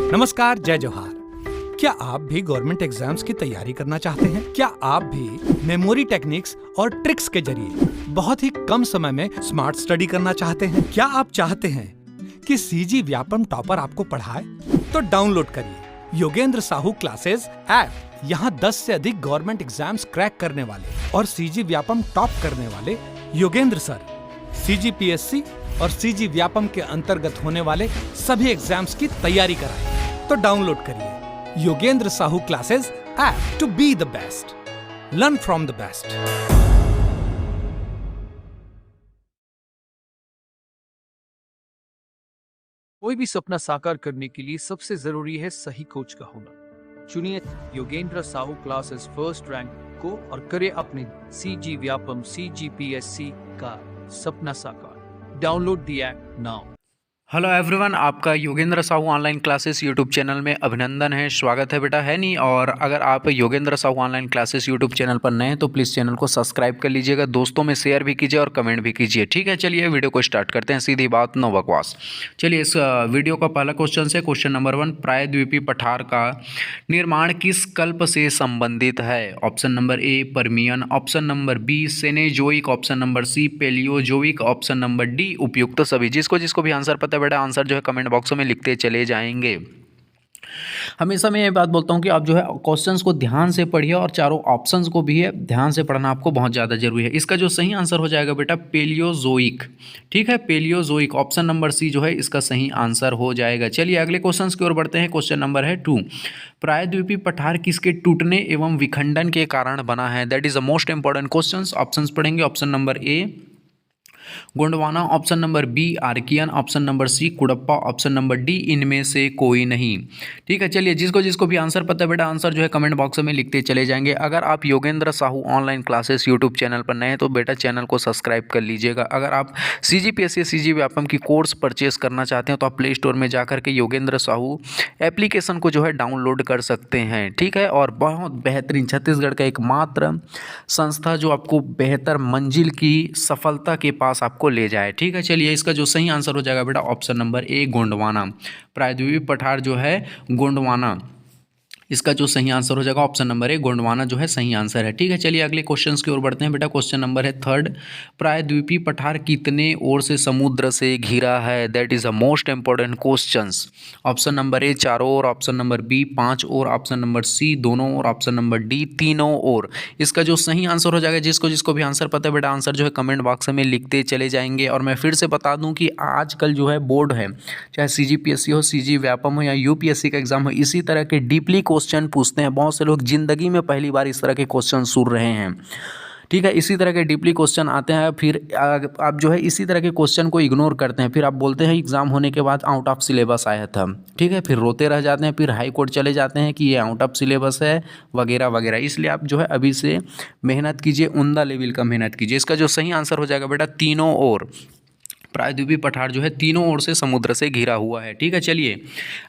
नमस्कार, जय जोहार। क्या आप भी गवर्नमेंट एग्जाम्स की तैयारी करना चाहते हैं? क्या आप भी मेमोरी टेक्निक्स और ट्रिक्स के जरिए बहुत ही कम समय में स्मार्ट स्टडी करना चाहते हैं? क्या आप चाहते हैं कि सीजी व्यापम टॉपर आपको पढ़ाए? तो डाउनलोड करिए योगेंद्र साहू क्लासेस ऐप। यहाँ 10 से अधिक गवर्नमेंट एग्जाम्स क्रैक करने वाले और सीजी व्यापम टॉप करने वाले योगेंद्र सर CGPSC और सीजी व्यापम के अंतर्गत होने वाले सभी एग्जाम्स की तैयारी कराएं। तो डाउनलोड करिए Yogendra Sahu classes app to be the best, learn from the best. कोई भी सपना साकार करने के लिए सबसे जरूरी है सही कोच का होना। चुनिए Yogendra Sahu classes first rank को और करे अपने सीजी व्यापम CGPSC का सपना साकार। Download the app now. Hello everyone, आपका Yogendra Sahu online classes YouTube channel में अभिनंदन है, स्वागत है बेटा, है नहीं। और अगर आप Yogendra Sahu online classes YouTube channel पर नए हैं तो प्लीज़ चैनल को सब्सक्राइब कर लीजिएगा, दोस्तों में शेयर भी कीजिए और कमेंट भी कीजिए, ठीक है। चलिए वीडियो को स्टार्ट करते हैं, सीधी बात, नो बकवास। चलिए इस वीडियो का पहला क्वेश्चन से, क्वेश्चन नंबर 1, प्रायद्वीपीय पठार का निर्माण किस कल्प से संबंधित है? Option number A Permian, option number B Cenozoic, option number C Palaeozoic, option number D उपयुक्त सभी। जिसको भी आंसर पता है बेटा आंसर जो है कमेंट बॉक्स में लिखते चले जाएंगे। हमेशा मैं ये बात बोलता हूँ कि आप जो है क्वेश्चंस को ध्यान से पढ़िए और चारों ऑप्शंस को भी है ध्यान से पढ़ना आपको बहुत ज़्यादा जरूरी है। इसका जो सही आंसर हो जाएगा बेटा पेलियोजोइक, ठीक है, पेलियोजोइक, ऑप्शन नंबर सी जो है इसका सही आंसर हो जाएगा। चलिए अगले क्वेश्चन की ओर बढ़ते हैं। क्वेश्चन नंबर है 2, प्रायद्वीपीय पठार किसके टूटने एवं विखंडन के कारण बना है? That is the most important question. Option पढ़ेंगे, option number A Gondwana, option number B Archaean, option number C Cuddapah, option number D इनमें से कोई नहीं, ठीक है। चलिए जिसको भी आंसर पता है बेटा आंसर जो है कमेंट बॉक्स में लिखते चले जाएंगे। अगर आप Yogendra Sahu online classes YouTube channel पर नए हैं तो बेटा चैनल को सब्सक्राइब कर लीजिएगा। अगर आप CGPSC CG व्यापम की कोर्स परचेस करना चाहते हैं तो आप प्ले स्टोर में जाकर के योगेंद्र साहू एप्लीकेशन को जो है डाउनलोड कर सकते हैं, ठीक है। और बहुत बेहतरीन छत्तीसगढ़ का एकमात्र संस्था जो आपको बेहतर मंजिल की सफलता के पास आपको ले जाए, ठीक है। चलिए इसका जो सही आंसर हो जाएगा बेटा ऑप्शन नंबर ए गोंडवाना, प्रायद्वीपीय पठार जो है गोंडवाना, इसका जो सही आंसर हो जाएगा ऑप्शन नंबर ए गोंडवाना जो है सही आंसर है, ठीक है। चलिए अगले क्वेश्चन की ओर बढ़ते हैं बेटा। क्वेश्चन नंबर है 3, प्रायद्वीपीय पठार कितने ओर से समुद्र से घिरा है? That is a most important question. Option number ए चारों ओर, ऑप्शन नंबर बी 5 ओर, ऑप्शन नंबर सी दोनों ओर, ऑप्शन नंबर डी तीनों ओर। इसका जो सही आंसर हो जाएगा जिसको भी आंसर पता है बेटा आंसर जो है कमेंट बॉक्स में लिखते चले जाएंगे। और मैं फिर से बता दूं कि आजकल जो है बोर्ड है, चाहे CGPSC हो, CG व्यापम हो या UPSC का एग्जाम हो, इसी तरह के डीपली क्वेश्चन पूछते हैं। बहुत से लोग जिंदगी में पहली बार इस तरह के क्वेश्चन सुन रहे हैं, ठीक है। इसी तरह के डीपली क्वेश्चन आते हैं, फिर आप जो है इसी तरह के क्वेश्चन को इग्नोर करते हैं, फिर आप बोलते हैं एग्जाम होने के बाद आउट ऑफ सिलेबस आया था, ठीक है। फिर रोते रह जाते हैं, फिर हाई कोर्ट चले जाते हैं कि ये आउट ऑफ सिलेबस है वगैरह वगैरह। इसलिए आप जो है अभी से मेहनत कीजिए, उम्दा लेवल का मेहनत कीजिए। इसका जो सही आंसर हो जाएगा बेटा तीनों ओर, प्रायद्वीपीय पठार जो है तीनों ओर से समुद्र से घिरा हुआ है, ठीक है। चलिए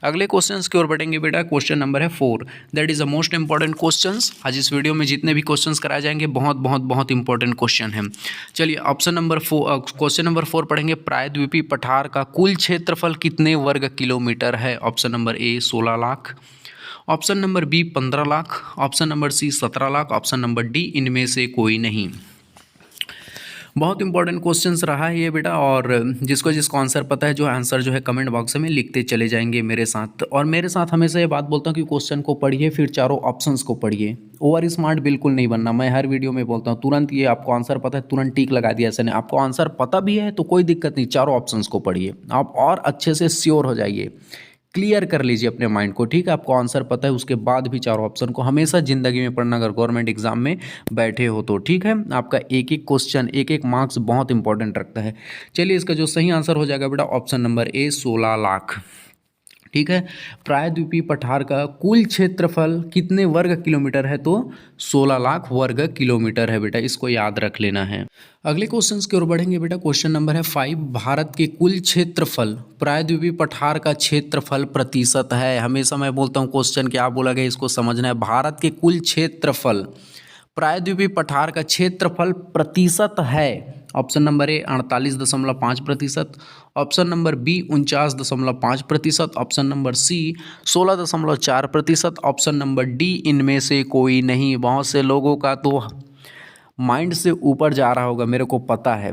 अगले क्वेश्चंस की ओर बढ़ेंगे बेटा। क्वेश्चन नंबर है 4, that is the most important questions. आज इस वीडियो में जितने भी क्वेश्चंस कराए जाएंगे बहुत इंपॉर्टेंट क्वेश्चन है। चलिए ऑप्शन नंबर 4 क्वेश्चन नंबर 4 पढ़ेंगे। प्रायद्वीपीय पठार का कुल क्षेत्रफल कितने वर्ग किलोमीटर है? Option number A 16 lakh, option number B 15 lakh, option number C 17 lakh, option number D इनमें से कोई नहीं। बहुत इंपॉर्टेंट क्वेश्चंस रहा है ये बेटा, और जिसको आंसर पता है जो आंसर जो है कमेंट बॉक्स में लिखते चले जाएंगे मेरे साथ। और मेरे साथ हमेशा ये बात बोलता हूँ कि क्वेश्चन को पढ़िए फिर चारों ऑप्शंस को पढ़िए, ओवर स्मार्ट बिल्कुल नहीं बनना। मैं हर वीडियो में बोलता हूँ तुरंत ये आपको आंसर पता है तुरंत टिक लगा दिया, ऐसा नहीं। आपको आंसर पता भी है तो कोई दिक्कत नहीं, चारों ऑप्शंस को पढ़िए, आप और अच्छे से श्योर हो जाइए, क्लियर कर लीजिए अपने माइंड को, ठीक है। आपको आंसर पता है उसके बाद भी चारों ऑप्शन को हमेशा ज़िंदगी में पढ़ना अगर गवर्नमेंट एग्जाम में बैठे हो तो, ठीक है। आपका एक एक क्वेश्चन एक एक मार्क्स बहुत इंपॉर्टेंट रखता है। चलिए इसका जो सही आंसर हो जाएगा बेटा ऑप्शन नंबर ए 16 लाख, ठीक है। प्रायद्वीपीय पठार का कुल क्षेत्रफल कितने वर्ग किलोमीटर है? तो 16 लाख वर्ग किलोमीटर है बेटा, इसको याद रख लेना है। अगले क्वेश्चन की ओर बढ़ेंगे बेटा। क्वेश्चन नंबर है 5, भारत के कुल क्षेत्रफल प्रायद्वीपीय पठार का क्षेत्रफल प्रतिशत है। हमेशा मैं बोलता हूँ क्वेश्चन क्या बोला गया इसको समझना है। भारत के कुल क्षेत्रफल प्रायद्वीपीय पठार का क्षेत्रफल प्रतिशत है, option number A 48.5%, option number B 49.5%, option number C 16.4%, option number D इनमें से कोई नहीं। बहुत से लोगों का तो माइंड से ऊपर जा रहा होगा, मेरे को पता है।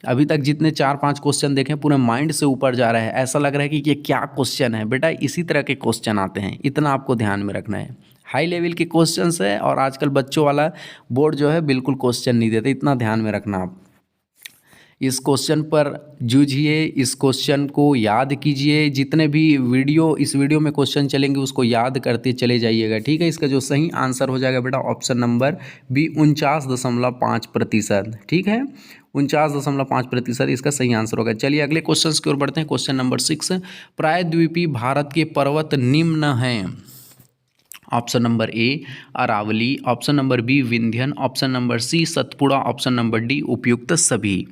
अभी तक जितने 4-5 क्वेश्चन देखे पूरे माइंड से ऊपर जा रहा है, ऐसा लग रहा है कि ये क्या क्वेश्चन है। बेटा इसी तरह के क्वेश्चन आते हैं, इतना आपको ध्यान में रखना है। हाई लेवल के क्वेश्चंस है और आजकल बच्चों वाला बोर्ड जो है बिल्कुल क्वेश्चन नहीं देते, इतना ध्यान में रखना आप। इस क्वेश्चन पर जूझिए, इस क्वेश्चन को याद कीजिए। जितने भी इस वीडियो में क्वेश्चन चलेंगे उसको याद करते चले जाइएगा, ठीक है। इसका जो सही आंसर हो जाएगा बेटा ऑप्शन नंबर बी 49.5%, ठीक है। 49.5% इसका सही आंसर होगा। चलिए अगले क्वेश्चन की ओर बढ़ते हैं। क्वेश्चन नंबर 6, प्रायद्वीपीय भारत के पर्वत निम्न हैं। Option number A Aravalli, option number B Vindhyan, option number C Satpura, option number D उपयुक्त सभी,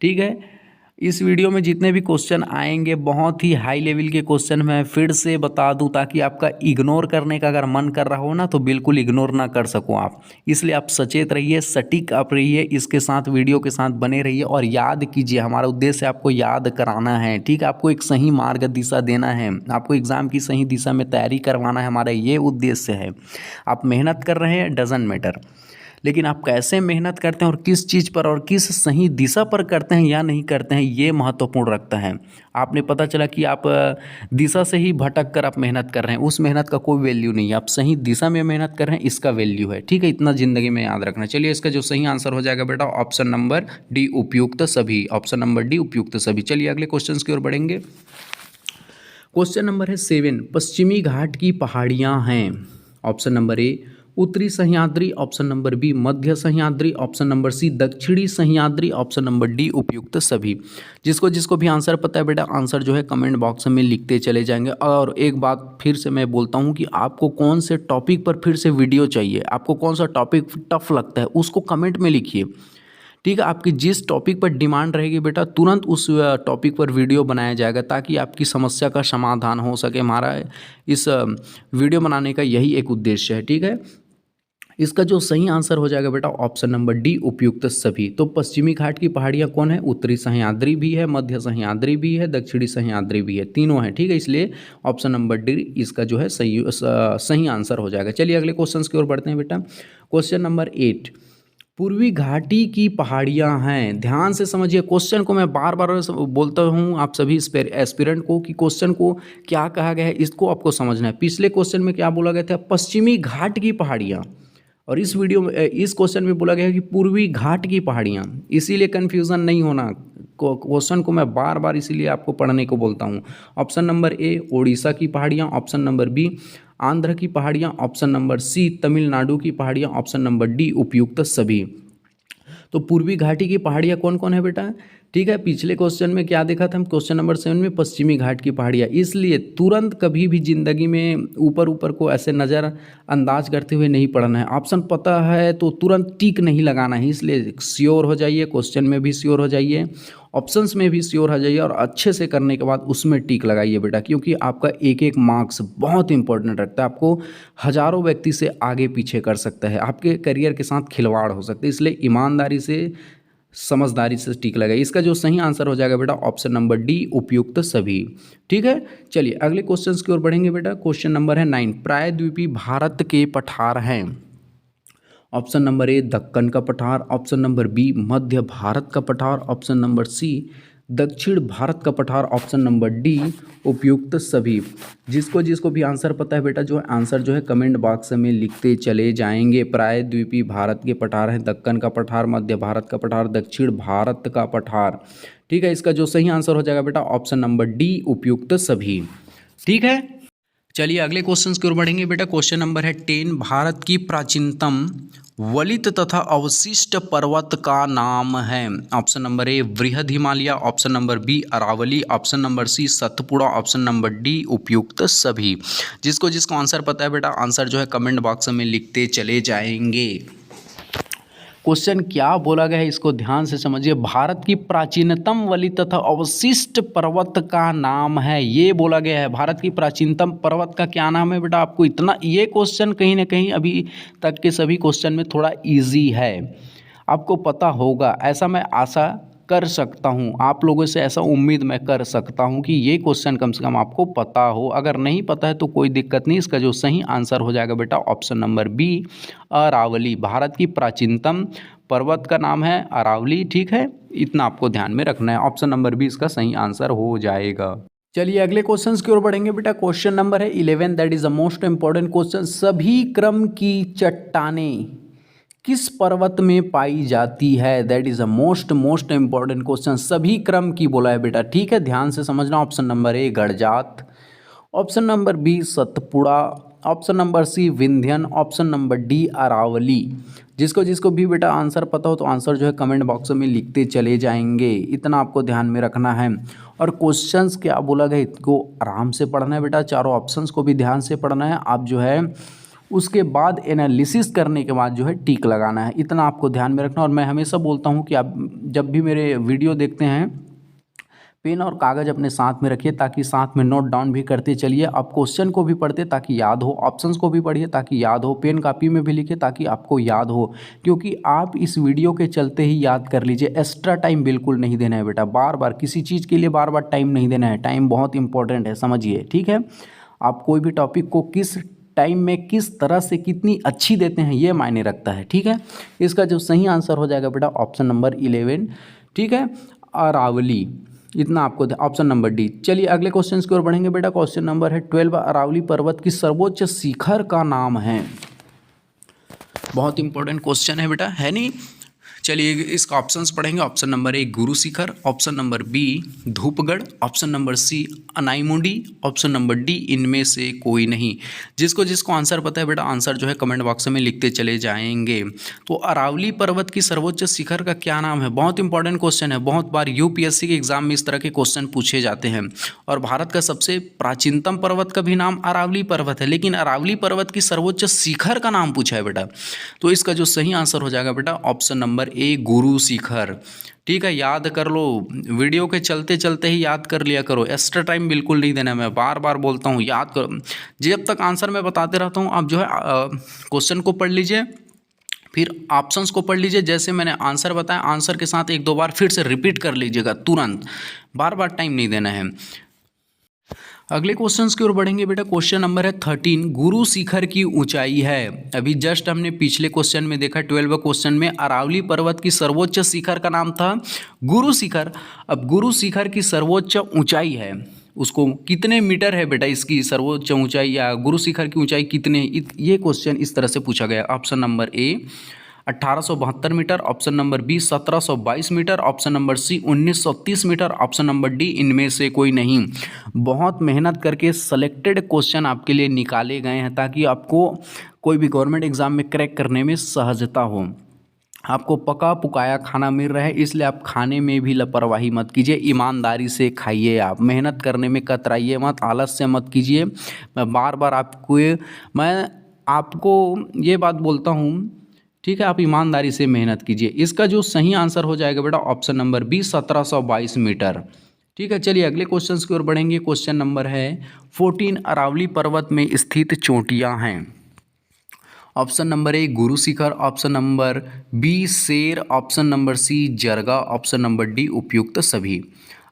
ठीक है। इस वीडियो में जितने भी क्वेश्चन आएंगे बहुत ही हाई लेवल के क्वेश्चन मैं फिर से बता दूं, ताकि आपका इग्नोर करने का अगर मन कर रहा हो ना तो बिल्कुल इग्नोर ना कर सको आप। इसलिए आप सचेत रहिए, सटीक आप रहिए, इसके साथ वीडियो के साथ बने रहिए और याद कीजिए। हमारा उद्देश्य आपको याद कराना है, ठीक है। आपको एक सही मार्ग दिशा देना है, आपको एग्ज़ाम की सही दिशा में तैयारी करवाना है, हमारा ये उद्देश्य है। आप मेहनत कर रहे हैं डजंट मैटर, लेकिन आप कैसे मेहनत करते हैं और किस चीज़ पर और किस सही दिशा पर करते हैं या नहीं करते हैं, ये महत्वपूर्ण रखता है। आपने पता चला कि आप दिशा से ही भटक कर आप मेहनत कर रहे हैं, उस मेहनत का कोई वैल्यू नहीं है। आप सही दिशा में मेहनत कर रहे हैं, इसका वैल्यू है, ठीक है। इतना ज़िंदगी में याद रखना। चलिए इसका जो सही आंसर हो जाएगा बेटा ऑप्शन नंबर डी उपयुक्त सभी, ऑप्शन नंबर डी उपयुक्त सभी। चलिए अगले क्वेश्चन की ओर बढ़ेंगे। क्वेश्चन नंबर है 7, पश्चिमी घाट की पहाड़ियाँ हैं। ऑप्शन नंबर ए उत्तरी सह्याद्री, ऑप्शन नंबर बी मध्य सह्याद्री, ऑप्शन नंबर सी दक्षिणी सह्याद्री, ऑप्शन नंबर डी उपयुक्त सभी। जिसको जिसको भी आंसर पता है बेटा आंसर जो है कमेंट बॉक्स में लिखते चले जाएंगे। और एक बात फिर से मैं बोलता हूँ कि आपको कौन से टॉपिक पर फिर से वीडियो चाहिए, आपको कौन सा टॉपिक टफ लगता है उसको कमेंट में लिखिए, ठीक है। आपकी जिस टॉपिक पर डिमांड रहेगी बेटा तुरंत उस टॉपिक पर वीडियो बनाया जाएगा, ताकि आपकी समस्या का समाधान हो सके। हमारा इस वीडियो बनाने का यही एक उद्देश्य है, ठीक है। इसका जो सही आंसर हो जाएगा बेटा ऑप्शन नंबर डी उपयुक्त सभी। तो पश्चिमी घाट की पहाड़ियाँ कौन है? उत्तरी सह्याद्री भी है, मध्य सह्याद्री भी है, दक्षिणी सह्याद्री भी है, तीनों हैं, ठीक है। इसलिए ऑप्शन नंबर डी इसका जो है सही आंसर हो जाएगा। चलिए अगले क्वेश्चन की ओर बढ़ते हैं बेटा। क्वेश्चन नंबर 8, पूर्वी घाटी की पहाड़ियाँ हैं। ध्यान से समझिए क्वेश्चन को, मैं बार बार बोलता हूँ आप सभी एस्पिरेंट को कि क्वेश्चन को क्या कहा गया है इसको आपको समझना है। पिछले क्वेश्चन में क्या बोला गया था? पश्चिमी घाट की पहाड़ियाँ, और इस वीडियो में इस क्वेश्चन में बोला गया है कि पूर्वी घाट की पहाड़ियाँ। इसीलिए कन्फ्यूज़न नहीं होना, क्वेश्चन को मैं बार बार इसीलिए आपको पढ़ने को बोलता हूँ। ऑप्शन नंबर ए ओडिशा की पहाड़ियाँ, ऑप्शन नंबर बी आंध्र की पहाड़ियाँ, ऑप्शन नंबर सी तमिलनाडु की पहाड़ियाँ, ऑप्शन नंबर डी उपयुक्त सभी। तो पूर्वी घाटी की पहाड़ियाँ कौन कौन है बेटा? ठीक है, पिछले क्वेश्चन में क्या देखा था हम? क्वेश्चन नंबर 7 में पश्चिमी घाट की पहाड़ियाँ। इसलिए तुरंत कभी भी जिंदगी में ऊपर ऊपर को ऐसे नज़र अंदाज करते हुए नहीं पढ़ना है। ऑप्शन पता है तो तुरंत टिक नहीं लगाना है, इसलिए श्योर हो जाइए, क्वेश्चन में भी श्योर हो जाइए, ऑप्शंस में भी श्योर हो जाइए, और अच्छे से करने के बाद उसमें टिक लगाइए बेटा, क्योंकि आपका एक एक मार्क्स बहुत इंपॉर्टेंट रखता है। आपको हज़ारों व्यक्ति से आगे पीछे कर सकता है, आपके करियर के साथ खिलवाड़ हो सकता है। इसलिए ईमानदारी से समझदारी से टिक लगाइए। इसका जो सही आंसर हो जाएगा बेटा ऑप्शन नंबर डी उपयुक्त सभी। ठीक है, चलिए अगले क्वेश्चन की ओर बढ़ेंगे बेटा। क्वेश्चन नंबर है 9, प्रायद्वीपीय भारत के पठार हैं। ऑप्शन नंबर ए दक्कन का पठार, ऑप्शन नंबर बी मध्य भारत का पठार, ऑप्शन नंबर सी दक्षिण भारत का पठार, ऑप्शन नंबर डी उपयुक्त सभी। जिसको जिसको भी आंसर पता है बेटा जो आंसर जो है कमेंट बॉक्स में लिखते चले जाएंगे। प्रायद्वीपीय भारत के पठार हैं दक्कन का पठार, मध्य भारत का पठार, दक्षिण भारत का पठार। ठीक है, इसका जो सही आंसर हो जाएगा बेटा ऑप्शन नंबर डी उपयुक्त सभी। ठीक है, चलिए अगले क्वेश्चन की ओर बढ़ेंगे बेटा। क्वेश्चन नंबर है 10, भारत की प्राचीनतम वलित तथा अवशिष्ट पर्वत का नाम है। ऑप्शन नंबर ए बृहद Himalaya, option number B Aravalli, option number C Satpura, option number D उपयुक्त सभी। जिसको जिसको आंसर पता है बेटा आंसर जो है कमेंट बॉक्स में लिखते चले जाएंगे। क्वेश्चन क्या बोला गया है इसको ध्यान से समझिए। भारत की प्राचीनतम वलित तथा अवशिष्ट पर्वत का नाम है, ये बोला गया है। भारत की प्राचीनतम पर्वत का क्या नाम है बेटा? आपको इतना, ये क्वेश्चन कहीं ना कहीं अभी तक के सभी क्वेश्चन में थोड़ा इजी है। आपको पता होगा, ऐसा मैं आशा कर सकता हूँ, आप लोगों से ऐसा उम्मीद मैं कर सकता हूँ कि ये क्वेश्चन कम से कम आपको पता हो। अगर नहीं पता है तो कोई दिक्कत नहीं, इसका जो सही आंसर हो जाएगा बेटा option number B, Aravalli. Bharat की प्राचीनतम पर्वत का नाम है अरावली, ठीक है, इतना आपको ध्यान में रखना है। ऑप्शन नंबर बी इसका सही आंसर हो जाएगा। चलिए अगले क्वेश्चन की ओर बढ़ेंगे बेटा। क्वेश्चन नंबर है 11, that is the most important question. सभी क्रम की चट्टानें किस पर्वत में पाई जाती है? That is a most important question. सभी क्रम की बोला है बेटा, ठीक है, ध्यान से समझना। Option number A Garhjat, option number B Satpura, option number C Vindhyan, option number D Aravalli. जिसको जिसको भी बेटा आंसर पता हो तो आंसर जो है कमेंट बॉक्स में लिखते चले जाएंगे, इतना आपको ध्यान में रखना है। और क्वेश्चंस क्या बोला गया इसको आराम से पढ़ना है बेटा, चारों ऑप्शंस को भी ध्यान से पढ़ना है। आप जो है उसके बाद एनालिसिस करने के बाद जो है टिक लगाना है, इतना आपको ध्यान में रखना। और मैं हमेशा बोलता हूँ कि आप जब भी मेरे वीडियो देखते हैं पेन और कागज़ अपने साथ में रखिए, ताकि साथ में नोट डाउन भी करते चलिए। आप क्वेश्चन को भी पढ़ते ताकि याद हो, ऑप्शंस को भी पढ़िए ताकि याद हो, पेन कापी में भी लिखिए ताकि आपको याद हो, क्योंकि आप इस वीडियो के चलते ही याद कर लीजिए। एक्स्ट्रा टाइम बिल्कुल नहीं देना है बेटा, बार बार किसी चीज़ के लिए बार बार टाइम नहीं देना है। टाइम बहुत इंपॉर्टेंट है, समझिए, ठीक है। आप कोई भी टॉपिक को किस टाइम में किस तरह से कितनी अच्छी देते हैं ये मायने रखता है, ठीक है। इसका जो सही आंसर हो जाएगा बेटा ऑप्शन नंबर 11, ठीक है, अरावली, इतना आपको ऑप्शन नंबर डी। चलिए अगले क्वेश्चन की ओर बढ़ेंगे बेटा। क्वेश्चन नंबर है 12, अरावली पर्वत की सर्वोच्च शिखर का नाम है। बहुत इंपॉर्टेंट क्वेश्चन है बेटा, है नहीं। चलिए इसका ऑप्शंस पढ़ेंगे। Option number A Guru Shikhar, option number B Dhupgarh, option number C Anamudi, option number D इनमें से कोई नहीं। जिसको जिसको आंसर पता है बेटा आंसर जो है कमेंट बॉक्स में लिखते चले जाएंगे। तो अरावली पर्वत की सर्वोच्च शिखर का क्या नाम है? बहुत इंपॉर्टेंट क्वेश्चन है, बहुत बार यूपीएससी के एग्जाम में इस तरह के क्वेश्चन पूछे जाते हैं। और भारत का सबसे प्राचीनतम पर्वत का भी नाम अरावली पर्वत है, लेकिन अरावली पर्वत की सर्वोच्च शिखर का नाम पूछा है बेटा। तो इसका जो सही आंसर हो जाएगा बेटा ऑप्शन नंबर ए गुरु शिखर, ठीक है। याद कर लो, वीडियो के चलते चलते ही याद कर लिया करो, एक्स्ट्रा टाइम बिल्कुल नहीं देना। मैं बार बार बोलता हूँ याद करो, जब तक आंसर मैं बताते रहता हूँ आप जो है क्वेश्चन को पढ़ लीजिए, फिर ऑप्शंस को पढ़ लीजिए। जैसे मैंने आंसर बताया आंसर के साथ एक दो बार फिर से रिपीट कर लीजिएगा तुरंत, बार बार टाइम नहीं देना है। अगले क्वेश्चंस की ओर बढ़ेंगे बेटा। क्वेश्चन नंबर है 13, गुरु शिखर की ऊंचाई है। अभी जस्ट हमने पिछले क्वेश्चन में देखा 12वें क्वेश्चन में अरावली पर्वत की सर्वोच्च शिखर का नाम था गुरु शिखर। अब गुरु शिखर की सर्वोच्च ऊंचाई है, उसको कितने मीटर है बेटा इसकी सर्वोच्च ऊंचाई, या गुरु शिखर की ऊंचाई कितने, ये क्वेश्चन इस तरह से पूछा गया। Option number A 1872 metre, option number B 1722 metre, option number C 1930 metre, option number D इनमें से कोई नहीं। बहुत मेहनत करके सेलेक्टेड क्वेश्चन आपके लिए निकाले गए हैं ताकि आपको कोई भी गवर्नमेंट एग्जाम में क्रैक करने में सहजता हो। आपको पका पुकाया खाना मिल रहा है, इसलिए आप खाने में भी लापरवाही मत कीजिए, ईमानदारी से खाइए। आप मेहनत करने में कतराइए मत, आलस से मत कीजिए। मैं आपको ये बात बोलता हूँ, ठीक है, आप ईमानदारी से मेहनत कीजिए। इसका जो सही आंसर हो जाएगा बेटा ऑप्शन नंबर बी 1722 मीटर, ठीक है। चलिए अगले क्वेश्चन की ओर बढ़ेंगे। क्वेश्चन नंबर है 14, अरावली पर्वत में स्थित चोटियां हैं। Option number A Guru Shikhar, option number B शेर, ऑप्शन नंबर सी जरगा, ऑप्शन नंबर डी उपयुक्त सभी।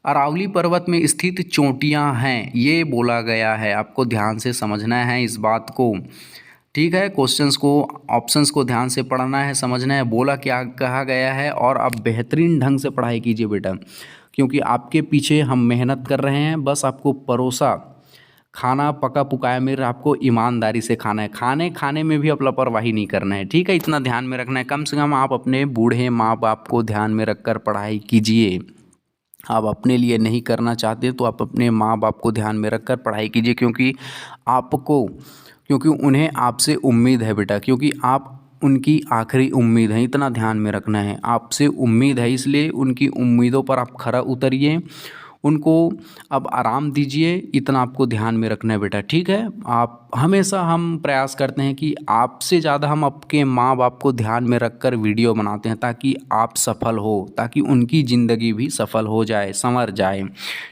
अरावली पर्वत में स्थित चोटियां हैं ये बोला गया है, आपको ध्यान से समझना है इस बात को, ठीक है। क्वेश्चंस को ऑप्शंस को ध्यान से पढ़ना है, समझना है बोला क्या कहा गया है, और आप बेहतरीन ढंग से पढ़ाई कीजिए बेटा, क्योंकि आपके पीछे हम मेहनत कर रहे हैं। बस आपको परोसा खाना पका पुकाया मिल रहा, आपको ईमानदारी से खाना है, खाने में भी आप लापरवाही नहीं करना है, ठीक है। इतना ध्यान में रखना है। कम से कम आप अपने बूढ़े माँ बाप को ध्यान में रखकर पढ़ाई कीजिए। आप अपने लिए नहीं करना चाहते तो आप अपने माँ बाप को ध्यान में रखकर पढ़ाई कीजिए, क्योंकि उन्हें आपसे उम्मीद है बेटा, क्योंकि आप उनकी आखिरी उम्मीद है, इतना ध्यान में रखना है। आपसे उम्मीद है, इसलिए उनकी उम्मीदों पर आप खरा उतरिए, उनको अब आराम दीजिए, इतना आपको ध्यान में रखना है बेटा, ठीक है। आप हमेशा हम प्रयास करते हैं कि आपसे ज़्यादा हम आपके माँ बाप को ध्यान में रखकर वीडियो बनाते हैं ताकि आप सफल हो, ताकि उनकी ज़िंदगी भी सफल हो जाए, संवर जाए,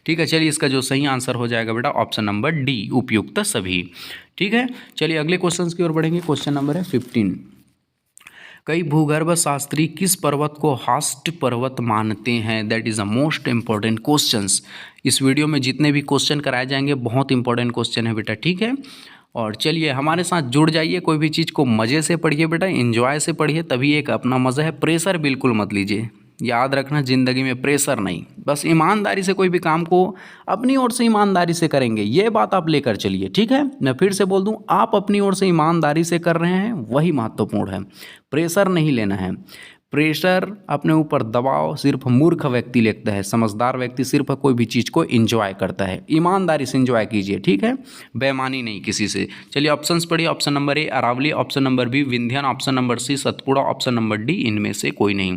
ठीक है। चलिए इसका जो सही आंसर हो जाएगा बेटा ऑप्शन नंबर डी उपयुक्त सभी, ठीक है। चलिए अगले क्वेश्चन की ओर बढ़ेंगे। क्वेश्चन नंबर है 15, कई भूगर्भ शास्त्री किस पर्वत को हास्ट पर्वत मानते हैं? That is a most important questions. इस वीडियो में जितने भी क्वेश्चन कराए जाएंगे बहुत इंपॉर्टेंट क्वेश्चन है बेटा, ठीक है। और चलिए हमारे साथ जुड़ जाइए, कोई भी चीज़ को मज़े से पढ़िए बेटा, एंजॉय से पढ़िए, तभी एक अपना मज़ा है। प्रेशर बिल्कुल मत लीजिए, याद रखना ज़िंदगी में प्रेशर नहीं, बस ईमानदारी से कोई भी काम को अपनी ओर से ईमानदारी से करेंगे, ये बात आप लेकर चलिए, ठीक है। मैं फिर से बोल दूं, आप अपनी ओर से ईमानदारी से कर रहे हैं वही महत्वपूर्ण है, प्रेशर नहीं लेना है। प्रेशर अपने ऊपर दबाव सिर्फ मूर्ख व्यक्ति लेता है, समझदार व्यक्ति सिर्फ कोई भी चीज़ को एंजॉय करता है। ईमानदारी से एंजॉय कीजिए, ठीक है, बेईमानी नहीं किसी से। चलिए ऑप्शंस पढ़िए। Option number A Aravalli, option number B Vindhyan, option number C Satpura, option number D इनमें से कोई नहीं।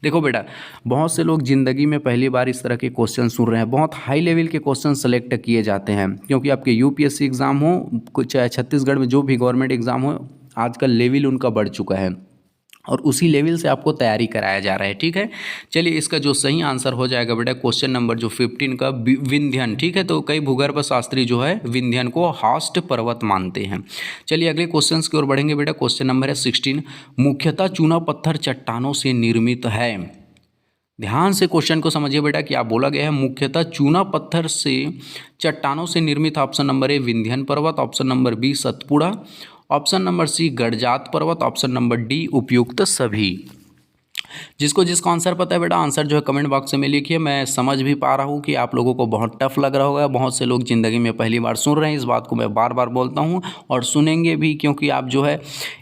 देखो बेटा, बहुत से लोग ज़िंदगी में पहली बार इस तरह के क्वेश्चन सुन रहे हैं, बहुत हाई लेवल के क्वेश्चन सेलेक्ट किए जाते हैं, क्योंकि आपके यूपीएससी एग्ज़ाम हो, चाहे छत्तीसगढ़ में जो भी गवर्नमेंट एग्ज़ाम हो, आजकल लेवल उनका बढ़ चुका है और उसी लेवल से आपको तैयारी कराया जा रहा है, ठीक है। चलिए इसका जो सही आंसर हो जाएगा बेटा क्वेश्चन नंबर जो 15 का विंध्यन, ठीक है। तो कई भूगर्भ शास्त्री जो है विंध्यन को हास्ट पर्वत मानते हैं। चलिए अगले क्वेश्चन की ओर बढ़ेंगे बेटा। क्वेश्चन नंबर है 16, मुख्यतः चूना पत्थर चट्टानों से निर्मित है। ध्यान से क्वेश्चन को समझिए बेटा, क्या बोला गया है, मुख्यतः चूना पत्थर से चट्टानों से निर्मित। ऑप्शन नंबर ए विंध्यन पर्वत, option number B Satpura, option number C Garhjat पर्वत, ऑप्शन नंबर डी उपयुक्त सभी। जिसको आंसर पता है बेटा, आंसर जो है कमेंट बॉक्स में लिखिए। मैं समझ भी पा रहा हूँ कि आप लोगों को बहुत टफ लग रहा होगा, बहुत से लोग ज़िंदगी में पहली बार सुन रहे हैं, इस बात को मैं बार बार बोलता हूँ और सुनेंगे भी, क्योंकि आप जो है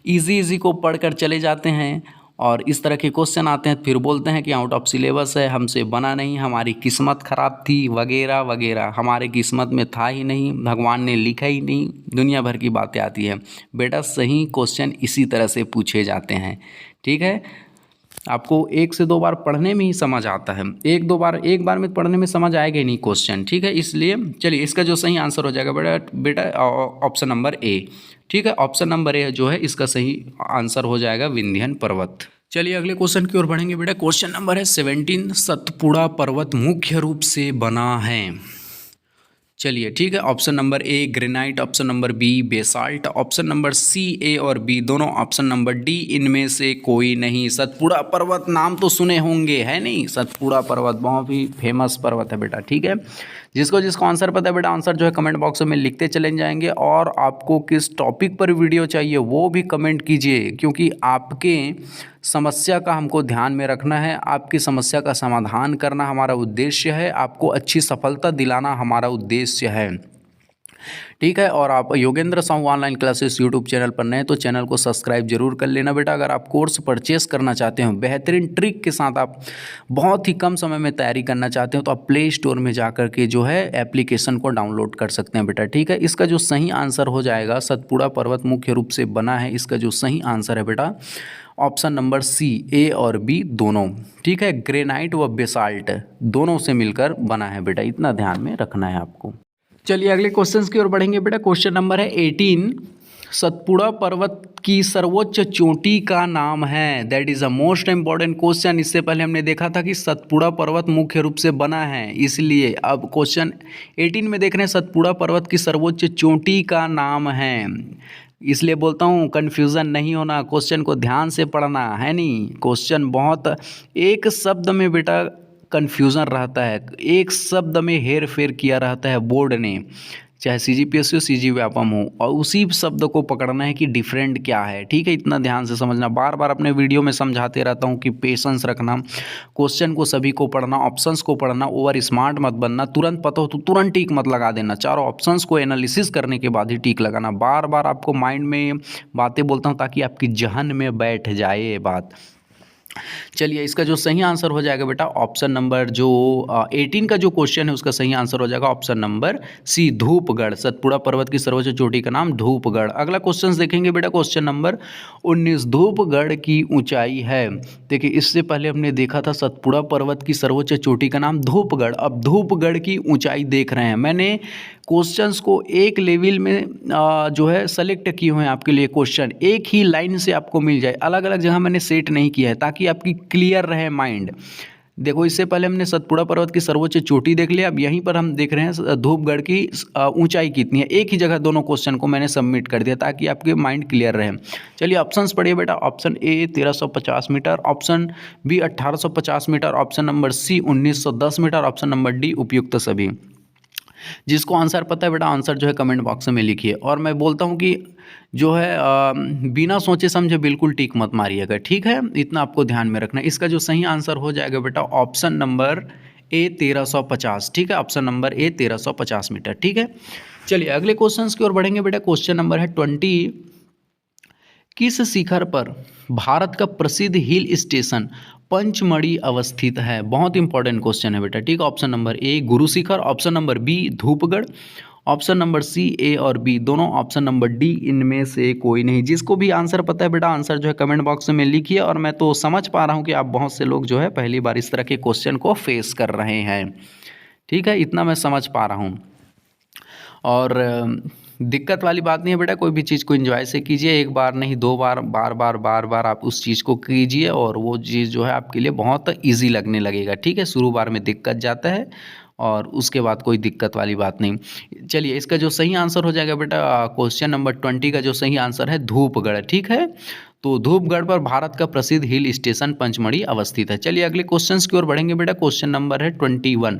इजी को पढ़ कर चले जाते हैं और इस तरह के क्वेश्चन आते हैं, फिर बोलते हैं कि आउट ऑफ सिलेबस है, हमसे बना नहीं, हमारी किस्मत ख़राब थी वगैरह वगैरह। हमारे किस्मत में था ही नहीं, भगवान ने लिखा ही नहीं, दुनिया भर की बातें आती हैं बेटा। सही क्वेश्चन इसी तरह से पूछे जाते हैं, ठीक है। आपको 1 से 2 बार पढ़ने में ही समझ आता है, एक बार में पढ़ने में समझ आएगा ही नहीं क्वेश्चन, ठीक है। इसलिए चलिए इसका जो सही आंसर हो जाएगा बेटा ऑप्शन नंबर ए, ठीक है। ऑप्शन नंबर ए जो है इसका सही आंसर हो जाएगा विंध्यन पर्वत। चलिए अगले क्वेश्चन की ओर बढ़ेंगे बेटा। क्वेश्चन नंबर है 17, सतपुड़ा पर्वत मुख्य रूप से बना है। चलिए ठीक है। Option number A granite, option number B basalt, option number C A और बी दोनों, ऑप्शन नंबर डी इनमें से कोई नहीं। सतपुड़ा पर्वत नाम तो सुने होंगे, है नहीं, सतपुड़ा पर्वत बहुत ही फेमस पर्वत है बेटा, ठीक है। जिसको आंसर पता है बेटा, आंसर जो है कमेंट बॉक्स में लिखते चले जाएंगे और आपको किस टॉपिक पर वीडियो चाहिए वो भी कमेंट कीजिए, क्योंकि आपके समस्या का हमको ध्यान में रखना है, आपकी समस्या का समाधान करना हमारा उद्देश्य है, आपको अच्छी सफलता दिलाना हमारा उद्देश्य है, ठीक है। और आप Yogendra Sahu online classes YouTube channel पर नए तो चैनल को सब्सक्राइब जरूर कर लेना बेटा। अगर आप कोर्स परचेस करना चाहते हो, बेहतरीन ट्रिक के साथ आप बहुत ही कम समय में तैयारी करना चाहते हो, तो आप प्ले स्टोर में जाकर के जो है एप्लीकेशन को डाउनलोड कर सकते हैं बेटा, ठीक है। इसका जो सही आंसर हो जाएगा, सतपुड़ा पर्वत मुख्य रूप से बना है, इसका जो सही आंसर है बेटा ऑप्शन नंबर सी, ए और बी दोनों, ठीक है। ग्रेनाइट व बेसाल्ट दोनों से मिलकर बना है बेटा, इतना ध्यान में रखना है आपको। चलिए अगले क्वेश्चन की ओर बढ़ेंगे बेटा। क्वेश्चन नंबर है 18, सतपुड़ा पर्वत की सर्वोच्च चोटी का नाम है। That is a most important question. इससे पहले हमने देखा था कि सतपुड़ा पर्वत मुख्य रूप से बना है, इसलिए अब क्वेश्चन 18 में देख रहे हैं सतपुड़ा पर्वत की सर्वोच्च चोटी का नाम है। इसलिए बोलता हूँ कन्फ्यूज़न नहीं होना, क्वेश्चन को ध्यान से पढ़ना है, नहीं क्वेश्चन बहुत एक शब्द में बेटा कन्फ्यूज़न रहता है, एक शब्द में हेर फेर किया रहता है बोर्ड ने, चाहे CGPSC हो CG व्यापम हो, और उसी शब्द को पकड़ना है कि डिफरेंट क्या है, ठीक है। इतना ध्यान से समझना, बार बार अपने वीडियो में समझाते रहता हूँ कि पेशेंस रखना, क्वेश्चन को सभी को पढ़ना, ऑप्शंस को पढ़ना, ओवर स्मार्ट मत बनना, तुरंत पता हो तो तुरंत टिक मत लगा देना, चारों ऑप्शंस को एनालिसिस करने के बाद ही टिक लगाना। बार बार आपको माइंड में बातें बोलता हूँ ताकि आपकी जहन में बैठ जाए ये बात। चलिए इसका जो सही आंसर हो जाएगा बेटा ऑप्शन नंबर जो 18 का जो क्वेश्चन है उसका सही आंसर हो जाएगा option number C, Dhupgarh. Satpura पर्वत की सर्वोच्च चोटी का नाम धूपगढ़। अगला क्वेश्चन देखेंगे बेटा, क्वेश्चन नंबर 19, धूपगढ़ की ऊंचाई है। देखिए इससे पहले हमने देखा था सतपुड़ा पर्वत की सर्वोच्च चोटी का नाम धूपगढ़, अब धूपगढ़ की ऊंचाई देख रहे हैं। मैंने क्वेश्चंस को एक लेवल में जो है सेलेक्ट किए हुए हैं आपके लिए, क्वेश्चन एक ही लाइन से आपको मिल जाए, अलग अलग जगह मैंने सेट नहीं किया है ताकि आपकी क्लियर रहे माइंड। देखो इससे पहले हमने सतपुड़ा पर्वत की सर्वोच्च चोटी देख लिया, अब यहीं पर हम देख रहे हैं धूपगढ़ की ऊंचाई कितनी है। एक ही जगह दोनों क्वेश्चन को मैंने सबमिट कर दिया ताकि आपके माइंड क्लियर रहे। चलिए ऑप्शंस पढ़िए बेटा। Option A 1350 metre, option B 1850 metre, option number C 1910 metre, option number D उपयुक्त सभी। जिसको आंसर पता है बेटा आंसर जो है कमेंट बॉक्स में लिखिए। और मैं बोलता हूँ कि जो है बिना सोचे समझे बिल्कुल टिक मत मारिएगा, ठीक है, इतना आपको ध्यान में रखना है। इसका जो सही आंसर हो जाएगा बेटा ऑप्शन नंबर ए 1350, ठीक है, ऑप्शन नंबर ए 1350 मीटर, ठीक है। चलिए अगले क्वेश्चन की ओर बढ़ेंगे बेटा। क्वेश्चन नंबर है 20। किस शिखर पर भारत का प्रसिद्ध हिल स्टेशन पंचमढ़ी अवस्थित है? बहुत इंपॉर्टेंट क्वेश्चन है बेटा, ठीक है। Option number A Guru Shikhar, option number B Dhupgarh, option number C A और बी दोनों, ऑप्शन नंबर डी इनमें से कोई नहीं। जिसको भी आंसर पता है बेटा आंसर जो है कमेंट बॉक्स में लिखिए। और मैं तो समझ पा रहा हूँ कि आप बहुत से लोग जो है पहली बार इस तरह के क्वेश्चन को फेस कर रहे हैं, ठीक है, इतना मैं समझ पा रहा हूँ। और दिक्कत वाली बात नहीं है बेटा, कोई भी चीज़ को एंजॉय से कीजिए, एक बार नहीं दो बार, बार बार बार बार आप उस चीज़ को कीजिए और वो चीज़ जो है आपके लिए बहुत इजी लगने लगेगा, ठीक है। शुरू बार में दिक्कत जाता है और उसके बाद कोई दिक्कत वाली बात नहीं। चलिए इसका जो सही आंसर हो जाएगा बेटा क्वेश्चन नंबर 20 का जो सही आंसर है धूपगढ़, ठीक है। तो धूपगढ़ पर भारत का प्रसिद्ध हिल स्टेशन पंचमढ़ी अवस्थित है। चलिए अगले क्वेश्चन की ओर बढ़ेंगे बेटा। क्वेश्चन नंबर है 21।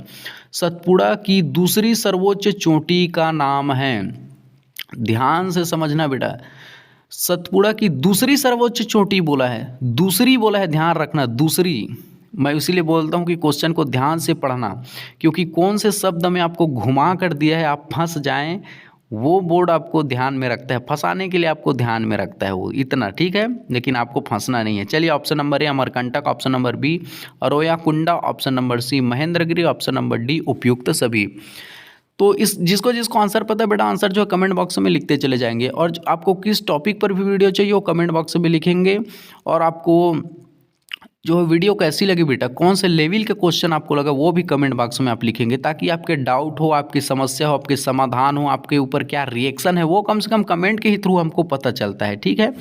सतपुड़ा की दूसरी सर्वोच्च चोटी का नाम है, ध्यान से समझना बेटा, सतपुड़ा की दूसरी सर्वोच्च चोटी बोला है, दूसरी बोला है, ध्यान रखना दूसरी। मैं इसीलिए बोलता हूँ कि क्वेश्चन को ध्यान से पढ़ना, क्योंकि कौन से शब्द में आपको घुमा कर दिया है आप फंस जाएं, वो बोर्ड आपको ध्यान में रखता है, फंसाने के लिए आपको ध्यान में रखता है वो इतना, ठीक है, लेकिन आपको फंसना नहीं है। चलिए option number A Amarkantak, option number B Aroya Kunda, option number C Mahendragiri, option number D उपयुक्त सभी। तो इस जिसको आंसर पता है बेटा आंसर जो है कमेंट बॉक्स में लिखते चले जाएंगे। और आपको किस टॉपिक पर भी वीडियो चाहिए वो कमेंट बॉक्स में लिखेंगे। और आपको जो वीडियो कैसी लगी बेटा, कौन से लेवल के क्वेश्चन आपको लगा वो भी कमेंट बॉक्स में आप लिखेंगे, ताकि आपके डाउट हो, आपकी समस्या हो, आपके समाधान हो, आपके ऊपर क्या रिएक्शन है वो कम से कम कमेंट के ही थ्रू हमको पता चलता है, ठीक है।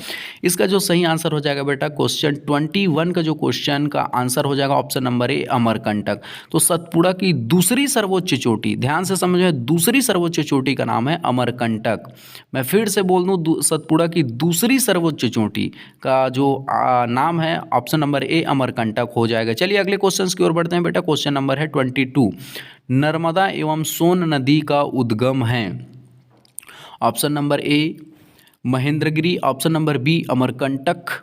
इसका जो सही आंसर हो जाएगा बेटा क्वेश्चन 21 का जो क्वेश्चन का आंसर हो जाएगा ऑप्शन नंबर ए अमरकंटक। तो सतपुड़ा की दूसरी सर्वोच्च चोटी, ध्यान से समझो, दूसरी सर्वोच्च चोटी का नाम है अमरकंटक। मैं फिर से बोल दूँ, सतपुड़ा की दूसरी सर्वोच्च चोटी का जो नाम है ऑप्शन नंबर ए अमरकंटक हो जाएगा। चलिए अगले क्वेश्चन की ओर बढ़ते हैं बेटा। क्वेश्चन नंबर है 22। नर्मदा एवं सोन नदी का उद्गम है, option number A Mahendragiri, option number B Amarkantak,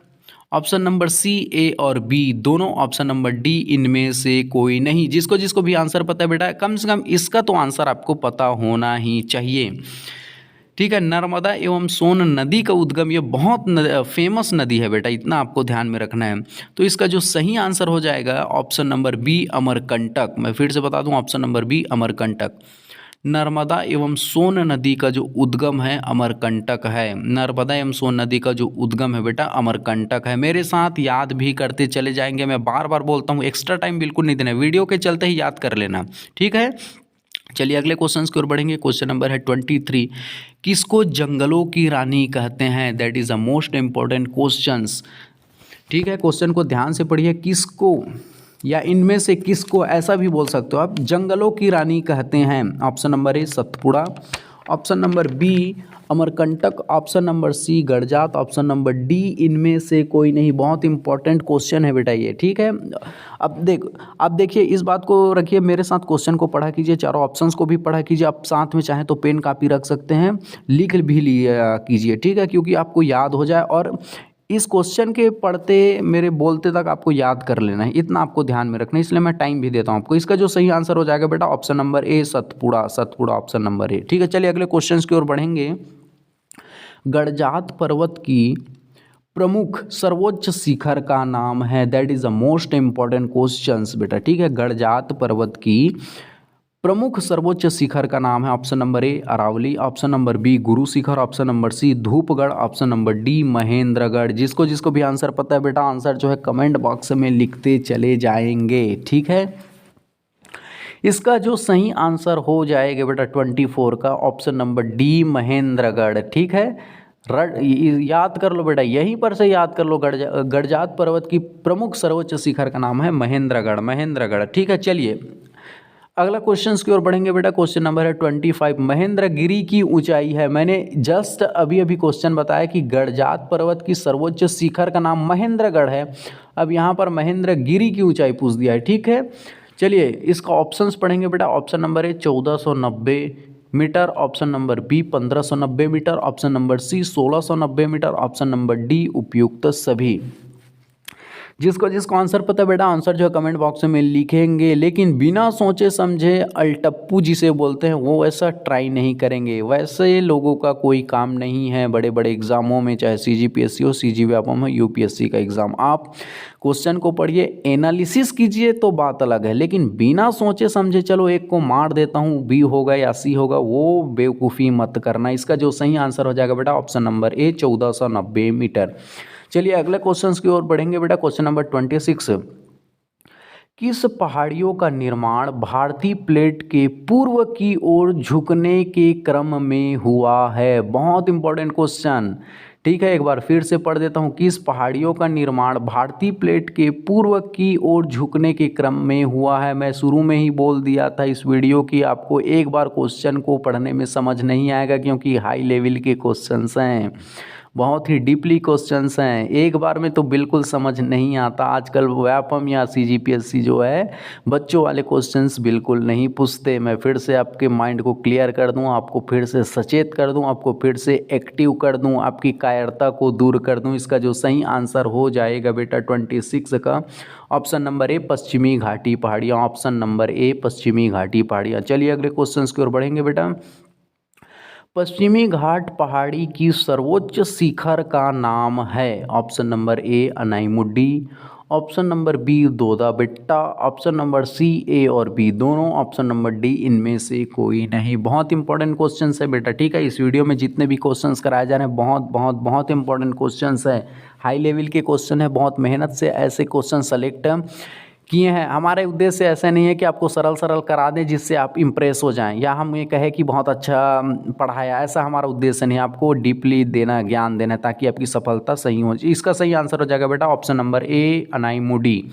option number C A और बी दोनों, ऑप्शन नंबर डी इनमें से कोई नहीं। जिसको भी आंसर पता है बेटा कम से कम इसका तो आंसर आपको पता होना ही चाहिए, ठीक है। नर्मदा एवं सोन नदी का उद्गम, ये बहुत फेमस नदी है बेटा, इतना आपको ध्यान में रखना है। तो इसका जो सही आंसर हो जाएगा ऑप्शन नंबर बी अमरकंटक। मैं फिर से बता दूं option number B Amarkantak. Narmada एवं सोन नदी का जो उद्गम है अमरकंटक है। नर्मदा एवं सोन नदी का जो उद्गम है बेटा अमरकंटक है। मेरे साथ याद भी करते चले जाएंगे, मैं बार बार बोलता हूँ, एक्स्ट्रा टाइम बिल्कुल नहीं देना, वीडियो के चलते ही याद कर लेना, ठीक है। चलिए अगले क्वेश्चन की ओर बढ़ेंगे। क्वेश्चन नंबर है 23। किसको जंगलों की रानी कहते हैं? That is a most important questions, ठीक है। क्वेश्चन को ध्यान से पढ़िए। किसको या इनमें से किसको, ऐसा भी बोल सकते हो आप, जंगलों की रानी कहते हैं? Option number A Satpura, option number B Amarkantak, option number C Garhjat, option number D इनमें से कोई नहीं। बहुत इंपॉर्टेंट क्वेश्चन है बेटा ये, ठीक है। अब देखिए इस बात को रखिए, मेरे साथ क्वेश्चन को पढ़ा कीजिए, चारों ऑप्शंस को भी पढ़ा कीजिए। आप साथ में चाहें तो पेन कापी रख सकते हैं, लिख भी लिया कीजिए, ठीक है, क्योंकि आपको याद हो जाए। और इस क्वेश्चन के पढ़ते मेरे बोलते तक आपको याद कर लेना है, इतना आपको ध्यान में रखना है, इसलिए मैं टाइम भी देता हूँ आपको। इसका जो सही आंसर हो जाएगा बेटा option number A Satpura, Satpura option number ए, ठीक है। चलिए अगले क्वेश्चन की ओर बढ़ेंगे। गड़जात पर्वत की प्रमुख सर्वोच्च शिखर का नाम है, that is the most important questions बेटा, ठीक है। गड़जात पर्वत की प्रमुख सर्वोच्च शिखर का नाम है option number A Aravalli, option number B Guru Shikhar, option number C Dhupgarh, option number D Mahendragarh. जिसको भी आंसर पता है बेटा आंसर जो है कमेंट बॉक्स में लिखते चले जाएंगे, ठीक है। इसका जो सही आंसर हो जाएगा बेटा 24 का ऑप्शन नंबर डी महेंद्रगढ़, ठीक है। याद कर लो बेटा, यहीं पर से याद कर लो। गडजात पर्वत की प्रमुख सर्वोच्च शिखर का नाम है महेंद्रगढ़। महेंद्रगढ़, ठीक है। चलिए अगला क्वेश्चन की ओर बढ़ेंगे बेटा। क्वेश्चन नंबर है 25। महेंद्रगिरी की ऊंचाई है, मैंने जस्ट अभी अभी क्वेश्चन बताया कि गडजात पर्वत की सर्वोच्च शिखर का नाम महेंद्रगढ़ है। अब यहाँ पर महेंद्रगिरी की ऊंचाई पूछ दिया है, ठीक है। चलिए इसका ऑप्शंस पढ़ेंगे बेटा। Option number A 1490 metre, option number B 1590 metre, option number C 1690 metre, option number D उपयुक्त सभी। जिसको आंसर पता है बेटा, आंसर जो है कमेंट बॉक्स में लिखेंगे, लेकिन बिना सोचे समझे अल्टप्पू जिसे बोलते हैं वो ऐसा ट्राई नहीं करेंगे। वैसे लोगों का कोई काम नहीं है बड़े बड़े एग्जामों में, चाहे CGPSC हो, CG व्यापम हो, UPSC का एग्ज़ाम। आप क्वेश्चन को पढ़िए, एनालिसिस कीजिए तो बात अलग है, लेकिन बिना सोचे समझे चलो एक को मार देता हूँ, बी होगा या सी होगा, वो बेवकूफ़ी मत करना। इसका जो सही आंसर हो जाएगा बेटा ऑप्शन नंबर ए 1490 मीटर। चलिए अगले क्वेश्चंस की ओर बढ़ेंगे बेटा। Question number 26। किस पहाड़ियों का निर्माण भारतीय प्लेट के पूर्व की ओर झुकने के क्रम में हुआ है? बहुत इंपॉर्टेंट क्वेश्चन, ठीक है। एक बार फिर से पढ़ देता हूँ। किस पहाड़ियों का निर्माण भारतीय प्लेट के पूर्व की ओर झुकने के क्रम में हुआ है? मैं शुरू में ही बोल दिया था इस वीडियो की, आपको एक बार क्वेश्चन को पढ़ने में समझ नहीं आएगा, क्योंकि हाई लेवल के क्वेश्चंस हैं, बहुत ही डीपली क्वेश्चंस हैं, एक बार में तो बिल्कुल समझ नहीं आता। आजकल व्यापम या CGPSC जो है बच्चों वाले क्वेश्चंस बिल्कुल नहीं पूछते। मैं फिर से आपके माइंड को क्लियर कर दूं, आपको फिर से सचेत कर दूं, आपको फिर से एक्टिव कर दूं, आपकी कायरता को दूर कर दूं। इसका जो सही आंसर हो जाएगा बेटा 26 का ऑप्शन नंबर ए पश्चिमी घाटी पहाड़ियाँ। ऑप्शन नंबर ए पश्चिमी घाटी पहाड़ियाँ। चलिए अगले क्वेश्चन की ओर बढ़ेंगे बेटा। पश्चिमी घाट पहाड़ी की सर्वोच्च शिखर का नाम है? Option number A Anamudi, option number B Doda betta, option number C A और बी दोनों, ऑप्शन नंबर डी इनमें से कोई नहीं। बहुत इंपॉर्टेंट क्वेश्चन है बेटा, ठीक है। इस वीडियो में जितने भी क्वेश्चंस कराए जा रहे हैं बहुत बहुत बहुत इंपॉर्टेंट क्वेश्चंस है, हाई लेवल के क्वेश्चन है। बहुत मेहनत से ऐसे क्वेश्चन सेलेक्ट किए हैं। हमारे उद्देश्य ऐसे नहीं है कि आपको सरल सरल करा दें जिससे आप इम्प्रेस हो जाएं, या हम ये कहें कि बहुत अच्छा पढ़ाया, ऐसा हमारा उद्देश्य नहीं है। आपको डीपली देना, ज्ञान देना, ताकि आपकी सफलता सही हो। इसका सही आंसर हो जाएगा बेटा ऑप्शन नंबर ए अनाईमुडी।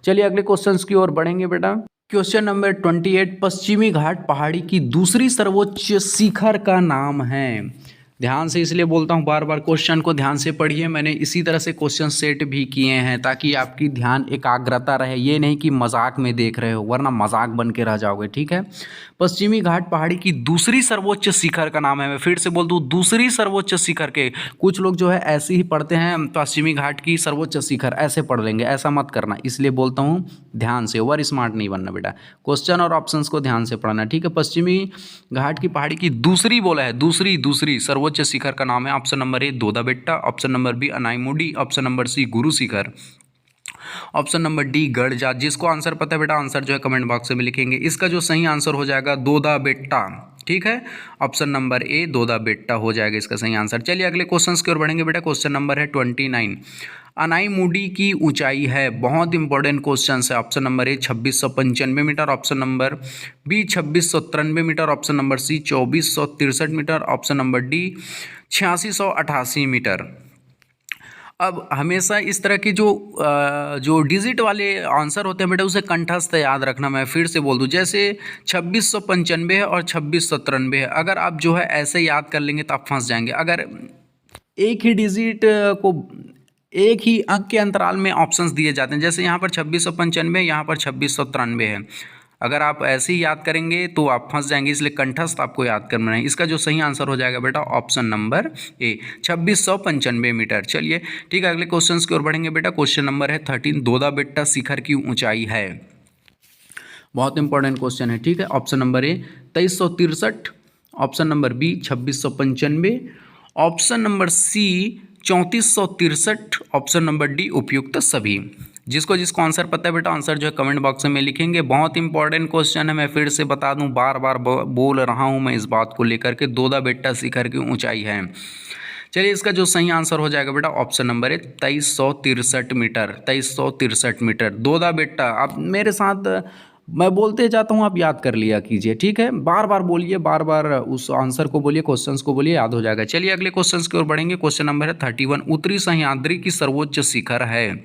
चलिए अगले क्वेश्चन की ओर बढ़ेंगे बेटा। Question number 28। पश्चिमी घाट पहाड़ी की दूसरी सर्वोच्च शिखर का नाम है? ध्यान से इसलिए बोलता हूँ बार बार, क्वेश्चन को ध्यान से पढ़िए। मैंने इसी तरह से क्वेश्चन सेट भी किए हैं ताकि आपकी ध्यान एकाग्रता रहे, ये नहीं कि मजाक में देख रहे हो, वरना मजाक बन के रह जाओगे, ठीक है। पश्चिमी घाट पहाड़ी की दूसरी सर्वोच्च शिखर का नाम है, मैं फिर से बोल दूँ, दूसरी सर्वोच्च शिखर के। कुछ लोग जो है ऐसे ही पढ़ते हैं, पश्चिमी घाट की सर्वोच्च शिखर ऐसे पढ़ लेंगे, ऐसा मत करना। इसलिए बोलता हूँ ध्यान से, ओवर स्मार्ट नहीं बनना बेटा, क्वेश्चन और ऑप्शंस को ध्यान से पढ़ना, ठीक है। पश्चिमी घाट की पहाड़ी की दूसरी बोला है, दूसरी सर्वोच्च शिखर का नाम है। Option number A Doda betta, option number B Anaimudi, option number C Guru Shikhar, option number D Gadjat. जिसको आंसर पता है बेटा, आंसर जो है कमेंट बॉक्स में लिखेंगे। इसका जो सही आंसर हो जाएगा दोदा बेट्टा, ठीक है। ऑप्शन नंबर ए दोदा बेट्टा हो जाएगा इसका सही आंसर। चलिए अगले क्वेश्चन की ओर बढ़ेंगे बेटा। क्वेश्चन नंबर है 29। अनाईमुडी की ऊंचाई है, बहुत इंपॉर्टेंट क्वेश्चन है। Option number A 2695 metre, option number B 2693 metre, option number C 2463 metre, option number D 8688 metre. अब हमेशा इस तरह के जो डिजिट वाले आंसर होते हैं बेटा, उसे कंठस्थ याद रखना। मैं फिर से बोल दूं, जैसे 2695 है और 2693 है, अगर आप जो है ऐसे याद कर लेंगे तो आप फंस जाएंगे। अगर एक ही डिजिट को एक ही अंक के अंतराल में ऑप्शंस दिए जाते हैं, जैसे यहाँ पर 2695, यहाँ पर 2693 है, अगर आप ऐसे ही याद करेंगे तो आप फंस जाएंगे, इसलिए कंठस्थ आपको याद करना है। इसका जो सही आंसर हो जाएगा बेटा ऑप्शन नंबर ए 2695 मीटर। चलिए ठीक है, अगले क्वेश्चन की ओर बढ़ेंगे बेटा। क्वेश्चन नंबर है 13। दोदा बेट्टा शिखर की ऊंचाई है, बहुत इंपॉर्टेंट क्वेश्चन है, ठीक है। Option number A 2363, option number B 2695, option number C 3463, option number D उपयुक्त सभी। जिसको आंसर पता है बेटा, आंसर जो है कमेंट बॉक्स में लिखेंगे। बहुत इंपॉर्टेंट क्वेश्चन है, मैं फिर से बता दूं, बार बार बोल रहा हूं मैं इस बात को लेकर के, दोदा बेट्टा शिखर की ऊंचाई है। चलिए इसका जो सही आंसर हो जाएगा बेटा ऑप्शन नंबर है 2363 मीटर, 2363 मीटर। दोदा बेट्टा, आप मेरे साथ मैं बोलते जाता हूँ, आप याद कर लिया कीजिए, ठीक है। बार बार बोलिए, बार बार उस आंसर को बोलिए, क्वेश्चंस को बोलिए, याद हो जाएगा। चलिए अगले क्वेश्चंस की ओर बढ़ेंगे। क्वेश्चन नंबर है 31। उत्तरी सह्याद्री की सर्वोच्च शिखर है।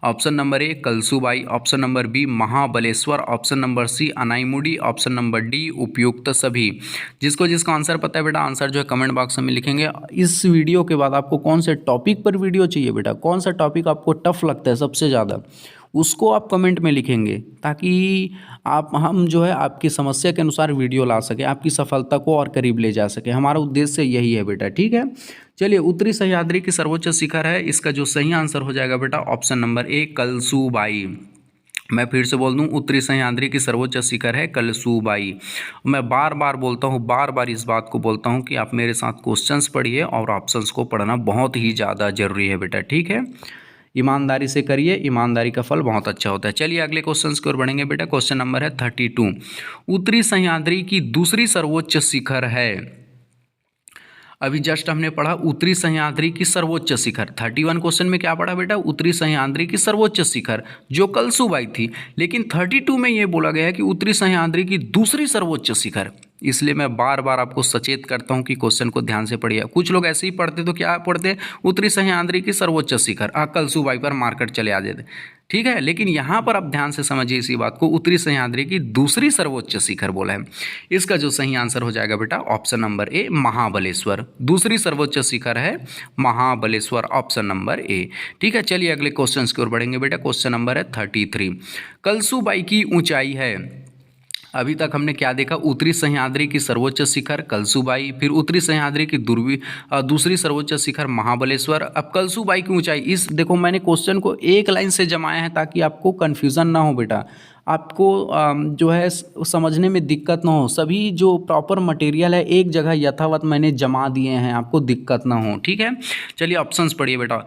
Option number A Kalsubai, option number B Mahabaleshwar, option number C Anaimudi, option number D उपयुक्त सभी। जिसको जिसका आंसर पता है बेटा, आंसर जो है कमेंट बॉक्स में लिखेंगे। इस वीडियो के बाद आपको कौन से टॉपिक पर वीडियो चाहिए बेटा, कौन सा टॉपिक आपको टफ लगता है सबसे ज़्यादा, उसको आप कमेंट में लिखेंगे, ताकि हम जो है आपकी समस्या के अनुसार वीडियो ला सके, आपकी सफलता को और करीब ले जा सके। हमारा उद्देश्य यही है बेटा, ठीक है। चलिए, उत्तरी सह्याद्री की सर्वोच्च शिखर है, इसका जो सही आंसर हो जाएगा बेटा ऑप्शन नंबर ए कलसूबाई। मैं फिर से बोल दूं, उत्तरी सह्याद्री की सर्वोच्च शिखर है कलसूबाई। मैं बार बार बोलता हूं, बार बार इस बात को बोलता हूं कि आप मेरे साथ क्वेश्चंस पढ़िए और ऑप्शंस को पढ़ना बहुत ही ज़्यादा जरूरी है बेटा, ठीक है। ईमानदारी से करिए, ईमानदारी का फल बहुत अच्छा होता है। चलिए अगले क्वेश्चंस की ओर बढ़ेंगे बेटा। क्वेश्चन नंबर है 32। उत्तरी सह्याद्री की दूसरी सर्वोच्च शिखर है। अभी जस्ट हमने पढ़ा उत्तरी सह्याद्री की सर्वोच्च शिखर। 31 क्वेश्चन में क्या पढ़ा बेटा, उत्तरी सह्याद्री की सर्वोच्च शिखर जो कलसूबाई थी। लेकिन 32 में ये बोला गया है कि उत्तरी सह्याद्री की दूसरी सर्वोच्च शिखर। इसलिए मैं बार बार आपको सचेत करता हूं कि क्वेश्चन को ध्यान से पढ़िए। कुछ लोग ऐसे ही पढ़ते तो क्या पढ़ते, उत्तरी सह्याद्री की सर्वोच्च शिखर, कलसूबाई पर मार्केट चले आ जाते, ठीक है। लेकिन यहाँ पर आप ध्यान से समझिए इसी बात को, उत्तरी सह्याद्री की दूसरी सर्वोच्च शिखर बोला है। इसका जो सही आंसर हो जाएगा बेटा ऑप्शन नंबर ए महाबलेश्वर। दूसरी सर्वोच्च शिखर है महाबलेश्वर, ऑप्शन नंबर ए, ठीक है। चलिए अगले क्वेश्चन की ओर बढ़ेंगे बेटा। क्वेश्चन नंबर है 33। कलसूबाई की ऊंचाई है। अभी तक हमने क्या देखा, उत्तरी सह्याद्री की सर्वोच्च शिखर कलसूबाई, फिर उत्तरी सह्याद्री की दूसरी सर्वोच्च शिखर महाबलेश्वर। अब कलसूबाई की ऊंचाई, इस देखो मैंने क्वेश्चन को एक लाइन से जमाया है ताकि आपको कन्फ्यूज़न ना हो बेटा, आपको जो है समझने में दिक्कत ना हो। सभी जो प्रॉपर मटेरियल है एक जगह यथावत मैंने जमा दिए हैं, आपको दिक्कत ना हो, ठीक है। चलिए ऑप्शंस पढ़िए बेटा।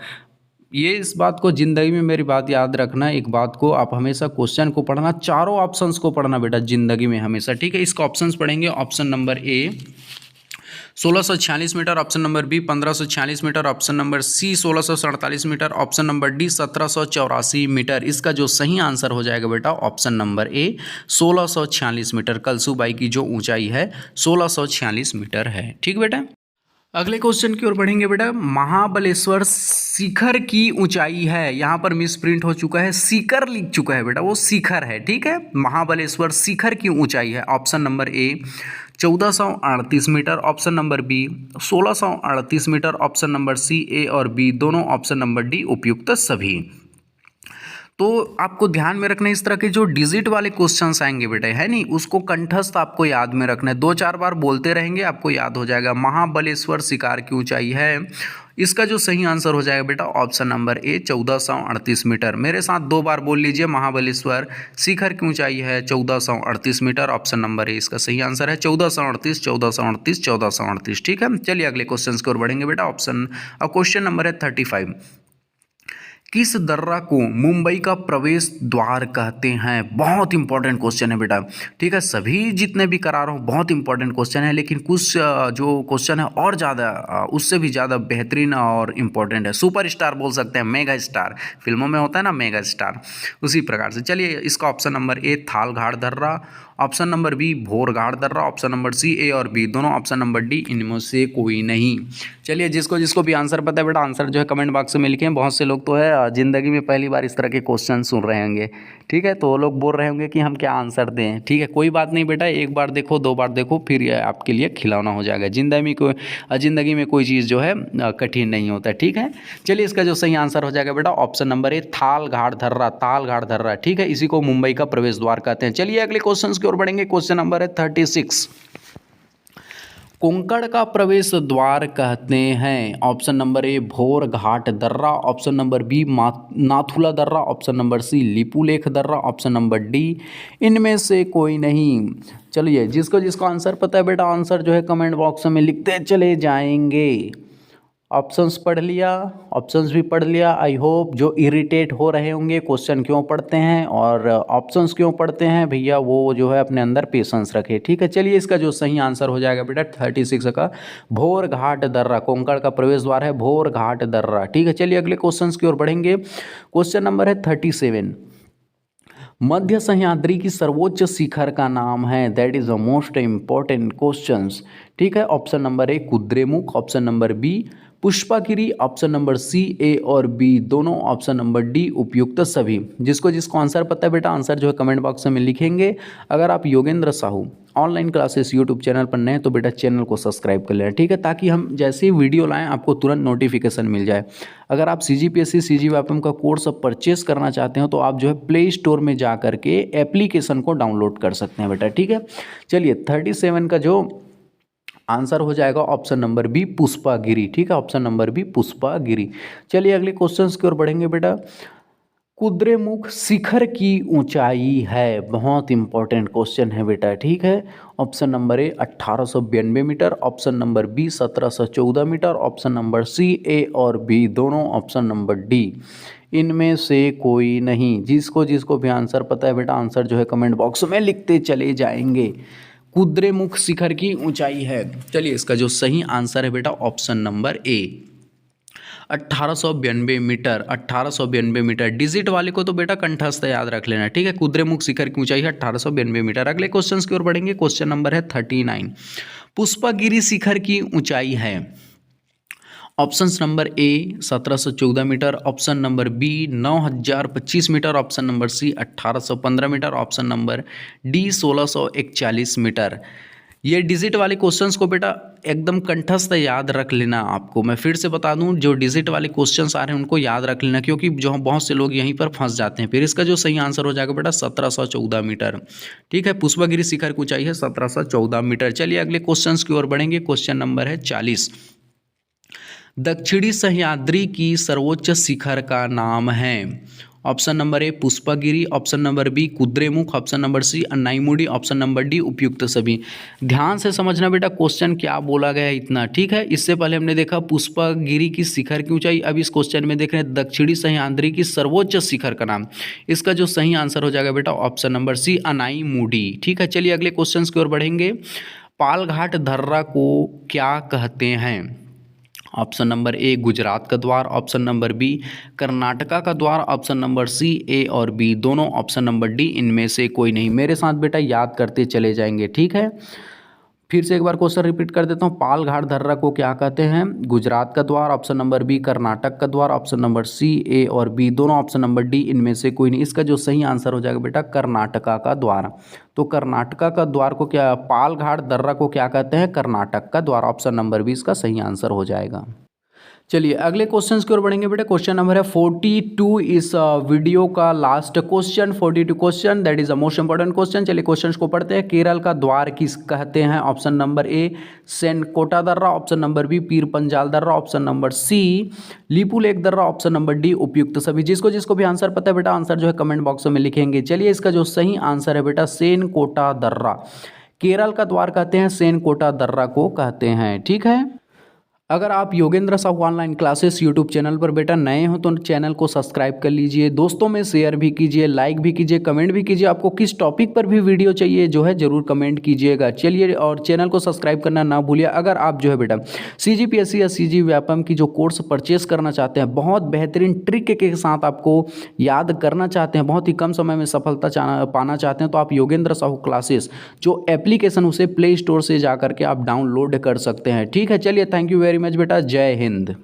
ये इस बात को ज़िंदगी में मेरी बात याद रखना, एक बात को आप हमेशा क्वेश्चन को पढ़ना, चारों ऑप्शंस को पढ़ना बेटा ज़िंदगी में हमेशा, ठीक है। इसका ऑप्शंस पढ़ेंगे। Option number A 1646 metre, option number B 1546 metre, option number C 1647 metre, option number D 1784 metre. इसका जो सही आंसर हो जाएगा बेटा option number A 1646 metre. Kalsubai की जो ऊंचाई है 1646 मीटर है, ठीक बेटा। अगले क्वेश्चन की ओर बढ़ेंगे बेटा। महाबलेश्वर शिखर की ऊंचाई है, यहाँ पर मिस प्रिंट हो चुका है, शिखर लिख चुका है बेटा, वो शिखर है, ठीक है। महाबलेश्वर शिखर की ऊंचाई है option number A 1438 metre, option number B 1638 metre, option number C A और बी दोनों, ऑप्शन नंबर डी उपयुक्त सभी। तो आपको ध्यान में रखना, इस तरह के जो डिजिट वाले क्वेश्चंस आएंगे बेटा, है नहीं, उसको कंठस्थ आपको याद में रखना है। 2-4 बार बोलते रहेंगे, आपको याद हो जाएगा। महाबलेश्वर शिखर की ऊंचाई है, इसका जो सही आंसर हो जाएगा बेटा ऑप्शन नंबर ए 1438 मीटर। मेरे साथ 2 बार बोल लीजिए, महाबलेश्वर शिखर की ऊंचाई है 1438 मीटर, ऑप्शन नंबर ए इसका सही आंसर है 1438, 1438, 1438, ठीक है। चलिए अगले क्वेश्चन की ओर बढ़ेंगे बेटा। क्वेश्चन नंबर है 35। किस दर्रा को मुंबई का प्रवेश द्वार कहते हैं? बहुत इंपॉर्टेंट क्वेश्चन है बेटा, ठीक है। सभी जितने भी करा रहा हूँ बहुत इंपॉर्टेंट क्वेश्चन है, लेकिन कुछ जो क्वेश्चन है और ज़्यादा उससे भी ज़्यादा बेहतरीन और इम्पॉर्टेंट है। सुपर स्टार बोल सकते हैं, मेगा स्टार, फिल्मों में होता है ना मेगा स्टार, उसी प्रकार से। चलिए इसका ऑप्शन नंबर ए थालघाट दर्रा, ऑप्शन नंबर बी भोरघाट दर्रा, ऑप्शन नंबर सी ए और बी दोनों, ऑप्शन नंबर डी इनमें से कोई नहीं। चलिए जिसको जिसको भी आंसर पता है बेटा, आंसर जो है कमेंट बॉक्स में लिखें। बहुत से लोग तो है ज़िंदगी में पहली बार इस तरह के क्वेश्चन सुन रहे होंगे, ठीक है, तो वो लोग बोल रहे होंगे कि हम क्या आंसर दें, ठीक है। कोई बात नहीं बेटा, एक बार देखो, 2 बार देखो, फिर ये आपके लिए खिलौना हो जाएगा। ज़िंदगी में कोई चीज़ जो है कठिन नहीं होता है, ठीक है। चलिए इसका जो सही आंसर हो जाएगा बेटा ऑप्शन नंबर ए थालघाट दर्रा, तालघाट दर्रा, ठीक है। इसी को मुंबई का प्रवेश द्वार कहते हैं। चलिए अगले क्वेश्चन की ओर बढ़ेंगे। क्वेश्चन नंबर है 36। कोंकण का प्रवेश द्वार कहते हैं। ऑप्शन नंबर ए भोर घाट दर्रा, ऑप्शन नंबर बी नाथुला दर्रा, ऑप्शन नंबर सी लिपुलेख दर्रा, ऑप्शन नंबर डी इनमें से कोई नहीं। चलिए जिसको जिसको आंसर पता है बेटा, आंसर जो है कमेंट बॉक्स में लिखते चले जाएंगे। ऑप्शंस पढ़ लिया, ऑप्शंस भी पढ़ लिया। आई होप जो इरिटेट हो रहे होंगे क्वेश्चन क्यों पढ़ते हैं और ऑप्शंस क्यों पढ़ते हैं भैया, वो जो है अपने अंदर पेशेंस रखे, ठीक है। चलिए इसका जो सही आंसर हो जाएगा बेटा 36 का भोर घाट दर्रा, कोंकण का प्रवेश द्वार है भोर घाट दर्रा, ठीक है। चलिए अगले क्वेश्चन की ओर बढ़ेंगे। क्वेश्चन नंबर है 37। मध्य सह्याद्री की सर्वोच्च शिखर का नाम है, that is the most important questions. ठीक है, option number A Kudremukh, option number B Pushpagiri, option number C A और बी दोनों, ऑप्शन नंबर डी उपयुक्त सभी। जिसको आंसर पता है बेटा आंसर जो है कमेंट बॉक्स में लिखेंगे। अगर आप Yogendra Sahu online classes YouTube channel पर नए तो बेटा चैनल को सब्सक्राइब कर लेना, ठीक है, ताकि हम जैसे ही वीडियो लाएं आपको तुरंत नोटिफिकेशन मिल जाए। अगर आप CGPSC CGWAPM का कोर्स अब परचेस करना चाहते हो तो आप जो है प्ले स्टोर में जा करके एप्लीकेशन को डाउनलोड कर सकते हैं बेटा, ठीक है। चलिए 37 का जो आंसर हो जाएगा ऑप्शन नंबर बी पुष्पागिरी, ठीक है, ऑप्शन नंबर बी पुष्पागिरी। चलिए अगले क्वेश्चंस की ओर बढ़ेंगे बेटा। कुद्रेमुख शिखर की ऊंचाई है, बहुत इंपॉर्टेंट क्वेश्चन है बेटा, ठीक है। Option number A 1892 metre, option number B 1714 metre, option number C A और बी दोनों, ऑप्शन नंबर डी इनमें से कोई नहीं। जिसको भी आंसर पता है बेटा आंसर जो है कमेंट बॉक्स में लिखते चले जाएंगे। कुद्रेमुख शिखर की ऊंचाई है, चलिए इसका जो सही आंसर है बेटा option number A 1892 metre. 1892 metre digit वाले को तो बेटा कंठस्थ याद रख लेना, ठीक है। कुद्रेमुख शिखर की ऊंचाई है 1892 मीटर। अगले क्वेश्चन की ओर बढ़ेंगे। क्वेश्चन नंबर है 39। पुष्पागिरी शिखर की ऊंचाई है, option number A 1714 metre, option number B 9025 metre, option number C 1815 metre, option number D 1641 metre. ये डिजिट वाले क्वेश्चंस को बेटा एकदम कंठस्थ याद रख लेना आपको। मैं फिर से बता दूं जो डिजिट वाले क्वेश्चंस आ रहे हैं उनको याद रख लेना, क्योंकि जो बहुत से लोग यहीं पर फंस जाते हैं। फिर इसका जो सही आंसर हो जाएगा बेटा 1714 मीटर, ठीक है। पुष्पागिरी शिखर की ऊंचाई है 1714 मीटर। चलिए अगले क्वेश्चंस की ओर बढ़ेंगे। क्वेश्चन नंबर है 40। दक्षिणी सह्याद्री की सर्वोच्च शिखर का नाम है, option number A Pushpagiri, option number B Kudremukh, option number C Anamudi, option number D उपयुक्त सभी। ध्यान से समझना बेटा क्वेश्चन क्या बोला गया है इतना, ठीक है। इससे पहले हमने देखा पुष्पागिरी की शिखर की ऊंचाई, अब इस क्वेश्चन में देख रहे हैं दक्षिणी सह्याद्री की सर्वोच्च शिखर का नाम। इसका जो सही आंसर हो जाएगा बेटा ऑप्शन नंबर सी अन्नाईमुडी, ठीक है। चलिए अगले क्वेश्चन की ओर बढ़ेंगे। पालघाट दर्रा को क्या कहते हैं, ऑप्शन नंबर ए गुजरात का द्वार, ऑप्शन नंबर बी कर्नाटका का द्वार, ऑप्शन नंबर सी ए और बी दोनों, ऑप्शन नंबर डी इनमें से कोई नहीं। मेरे साथ बेटा याद करते चले जाएंगे, ठीक है। फिर से एक बार क्वेश्चन रिपीट कर देता हूँ। पालघाट दर्रा को क्या कहते हैं, गुजरात का द्वार, ऑप्शन नंबर बी कर्नाटक का द्वार, ऑप्शन नंबर सी ए और बी दोनों, ऑप्शन नंबर डी इनमें से कोई नहीं। इसका जो सही आंसर हो जाएगा बेटा कर्नाटका का द्वार। तो कर्नाटका का द्वार को क्या, पालघाट दर्रा को क्या कहते हैं, कर्नाटक का द्वार। ऑप्शन नंबर बी इसका सही आंसर हो जाएगा। चलिए अगले क्वेश्चन की ओर बढ़ेंगे बेटा। क्वेश्चन नंबर है 42 इस वीडियो का last question, 42 question, that is the most important question. चलिए क्वेश्चन को पढ़ते हैं। केरल का द्वार किस कहते हैं, ऑप्शन नंबर ए सेनकोटा दर्रा, option number B Pir Panjal दर्रा, ऑप्शन नंबर सी लिपुलेख दर्रा, ऑप्शन नंबर डी उपयुक्त सभी। जिसको भी आंसर पता है बेटा आंसर जो है कमेंट बॉक्स में लिखेंगे। चलिए इसका जो सही आंसर है बेटा सेनकोटा दर्रा, केरल का द्वार कहते हैं, सेनकोटा दर्रा को कहते हैं, ठीक है। अगर आप Yogendra Sahu online classes YouTube channel पर बेटा नए हो तो चैनल को सब्सक्राइब कर लीजिए, दोस्तों में शेयर भी कीजिए, लाइक भी कीजिए, कमेंट भी कीजिए। आपको किस टॉपिक पर भी वीडियो चाहिए जो है जरूर कमेंट कीजिएगा। चलिए और चैनल को सब्सक्राइब करना ना भूलिए। अगर आप जो है बेटा CGPSC या CGWAPM की जो कोर्स परचेस करना चाहते हैं, बहुत बेहतरीन ट्रिक के साथ आपको याद करना चाहते हैं, बहुत ही कम समय में सफलता पाना चाहते हैं, तो आप योगेंद्र साहू क्लासेस जो एप्लीकेशन उसे प्ले स्टोर से जा करके आप डाउनलोड कर सकते हैं, ठीक है। चलिए थैंक यू वेरी मच बेटा, जय हिंद।